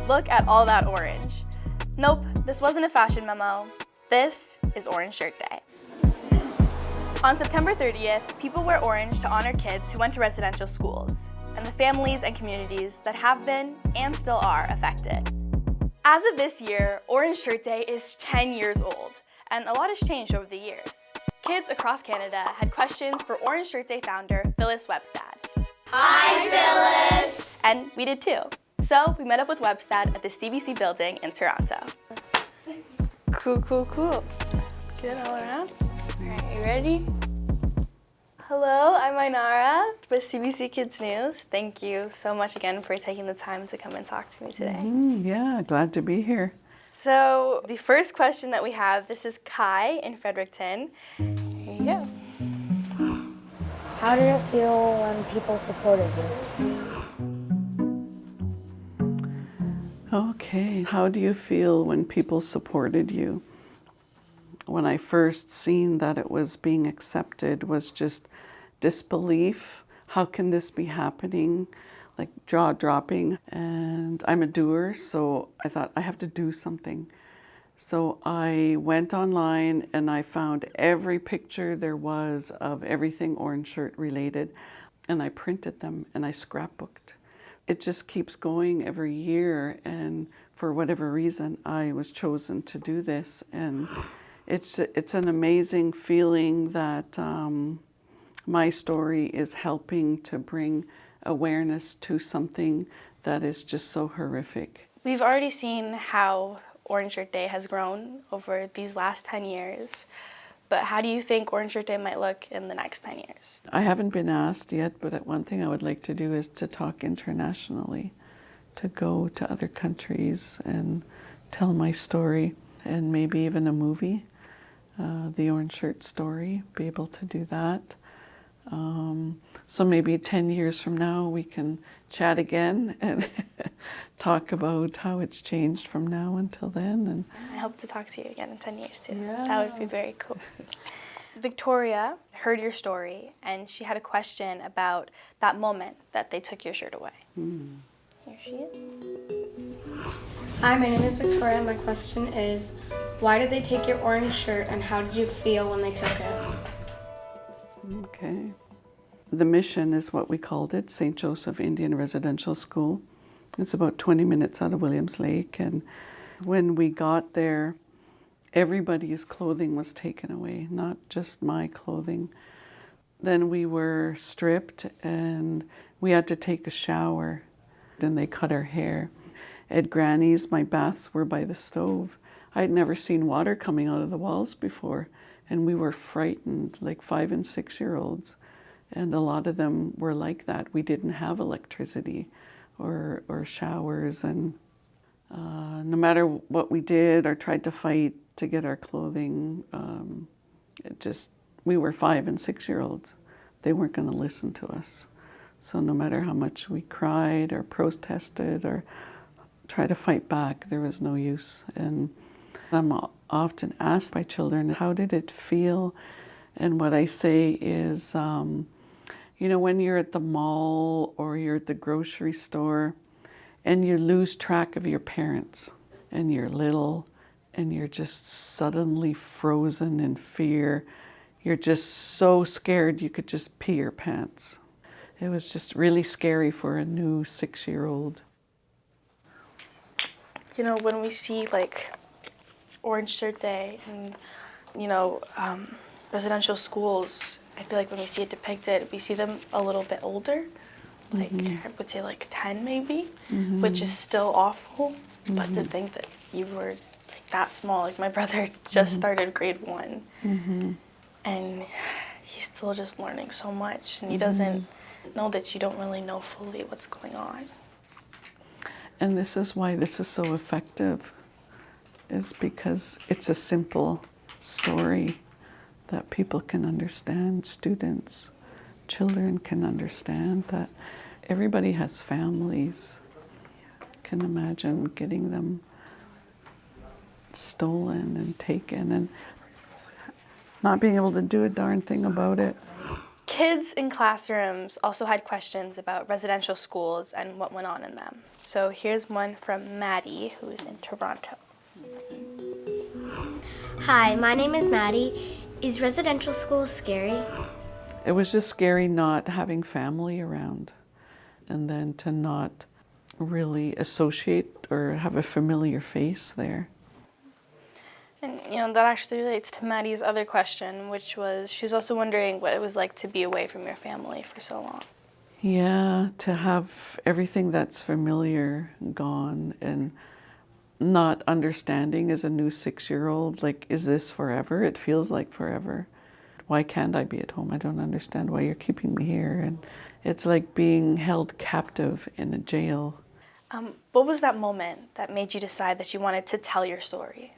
look at all that orange. Nope, this wasn't a fashion memo. This is Orange Shirt Day. On September 30th, people wear orange to honor kids who went to residential schools and the families and communities that have been and still are affected. As of this year, Orange Shirt Day is 10 years old, and a lot has changed over the years. Kids across Canada had questions for Orange Shirt Day founder Phyllis Webstad. Hi, Phyllis! And we did too. So we met up with Webstad at the CBC building in Toronto. Cool. Get all around. All right, you ready? Hello, I'm Ainara with CBC Kids News. Thank you so much again for taking the time to come and talk to me today. Yeah, glad to be here. So the first question that we have, this is Kai in Fredericton. Here you go. How did it feel when people supported you? Okay, how do you feel when people supported you? When I first seen that it was being accepted was just disbelief. How can this be happening? Like jaw-dropping. And I'm a doer, so I thought I have to do something. So I went online and I found every picture there was of everything orange shirt related, and I printed them and I scrapbooked. It just keeps going every year, and for whatever reason I was chosen to do this, and it's an amazing feeling that my story is helping to bring awareness to something that is just so horrific. We've already seen how Orange Shirt Day has grown over these last 10 years, but how do you think Orange Shirt Day might look in the next 10 years? I haven't been asked yet, but one thing I would like to do is to talk internationally, to go to other countries and tell my story, and maybe even a movie, the Orange Shirt story, be able to do that. So maybe 10 years from now we can chat again and talk about how it's changed from now until then. And I hope to talk to you again in 10 years too. Yeah. That would be very cool. Victoria heard your story and she had a question about that moment that they took your shirt away. Here she is. Hi, my name is Victoria and my question is, why did they take your orange shirt and how did you feel when they took it? Okay. The mission is what we called it, St. Joseph Indian Residential School. It's about 20 minutes out of Williams Lake, and when we got there, everybody's clothing was taken away, not just my clothing. Then we were stripped and we had to take a shower, and they cut our hair. At Granny's, my baths were by the stove. I'd never seen water coming out of the walls before, and we were frightened, like 5 and 6 year olds. And a lot of them were like that. We didn't have electricity or showers, and no matter what we did or tried to fight to get our clothing, we were 5 and 6 year olds. They weren't going to listen to us. So no matter how much we cried or protested or tried to fight back, there was no use. And I'm often asked by children, how did it feel? And what I say is, when you're at the mall or you're at the grocery store and you lose track of your parents and you're little and you're just suddenly frozen in fear, you're just so scared you could just pee your pants. It was just really scary for a new 6-year-old. When we see Orange Shirt Day and, residential schools, I feel like when we see it depicted, we see them a little bit older, I would say 10 maybe, which is still awful, but to think that you were that small, my brother just started grade 1, and he's still just learning so much, and he doesn't know that you don't really know fully what's going on. And this is why this is so effective, is because it's a simple story that people can understand, students, children can understand, that everybody has families. Can imagine getting them stolen and taken and not being able to do a darn thing about it. Kids in classrooms also had questions about residential schools and what went on in them. So here's one from Maddie, who is in Toronto. Hi, my name is Maddie. Is residential school scary? It was just scary not having family around, and then to not really associate or have a familiar face there. And that actually relates to Maddie's other question, which was she was also wondering what it was like to be away from your family for so long. Yeah, to have everything that's familiar gone and not understanding as a new 6-year-old, like, is this forever? It feels like forever. Why can't I be at home? I don't understand why you're keeping me here. And it's like being held captive in a jail. What was that moment that made you decide that you wanted to tell your story?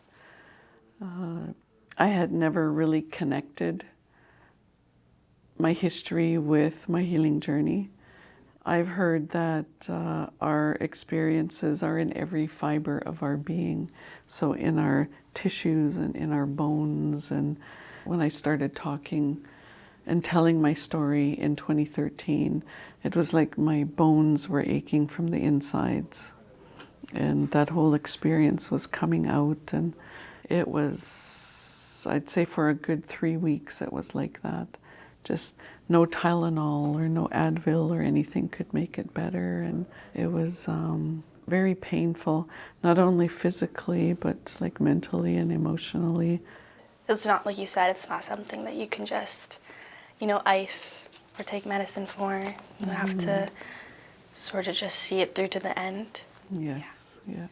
I had never really connected my history with my healing journey. I've heard that our experiences are in every fiber of our being, so in our tissues and in our bones. And when I started talking and telling my story in 2013, it was like my bones were aching from the insides. And that whole experience was coming out, and it was, I'd say for a good 3 weeks it was like that. Just no Tylenol or no Advil or anything could make it better. And it was very painful, not only physically, but like mentally and emotionally. It's not, like you said, it's not something that you can just, ice or take medicine for. You have to sort of just see it through to the end. Yes, yeah.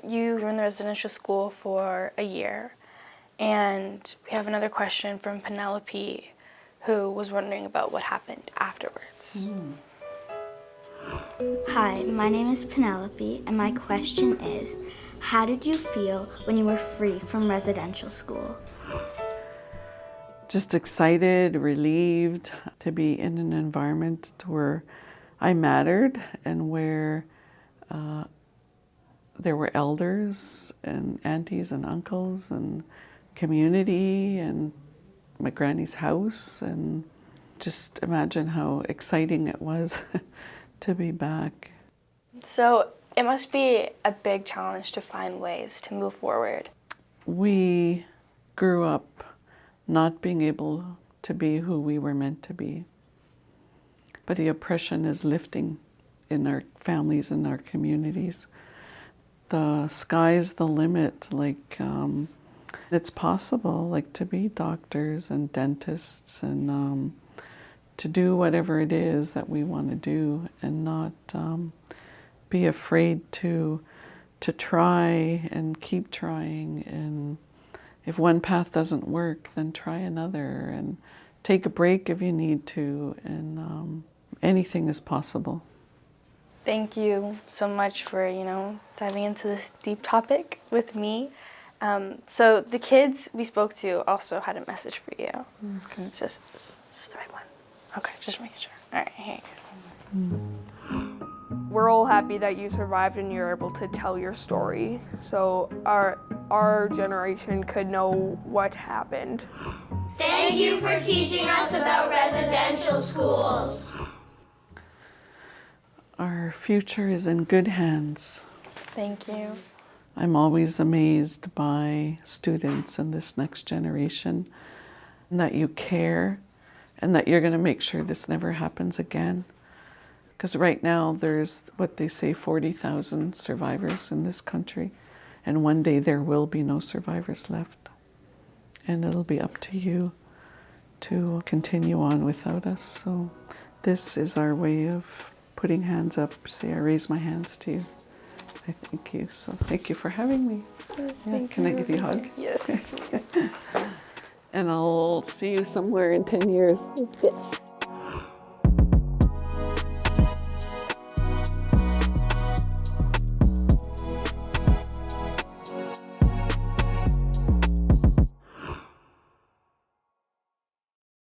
You were in the residential school for a year, and we have another question from Penelope, who was wondering about what happened afterwards. Hi, my name is Penelope, and my question is, how did you feel when you were free from residential school? Just excited, relieved to be in an environment where I mattered and where there were elders and aunties and uncles and community and my granny's house, and just imagine how exciting it was to be back. So it must be a big challenge to find ways to move forward. We grew up not being able to be who we were meant to be, but the oppression is lifting in our families and our communities. The sky's the limit, it's possible, to be doctors and dentists and to do whatever it is that we want to do, and not be afraid to try and keep trying. And if one path doesn't work, then try another, and take a break if you need to, and anything is possible. Thank you so much for, diving into this deep topic with me. So the kids we spoke to also had a message for you. Okay. Is this the right one? Okay, just making sure. All right, here you go. We're all happy that you survived and you're able to tell your story, so our generation could know what happened. Thank you for teaching us about residential schools. Our future is in good hands. Thank you. I'm always amazed by students in this next generation, and that you care, and that you're going to make sure this never happens again. Because right now there's what they say 40,000 survivors in this country, and one day there will be no survivors left. And it'll be up to you to continue on without us. So this is our way of putting hands up. Say, I raise my hands to you. I thank you. So thank you for having me. Yes, Can I give you a hug? Yes. And I'll see you somewhere in 10 years. Yes.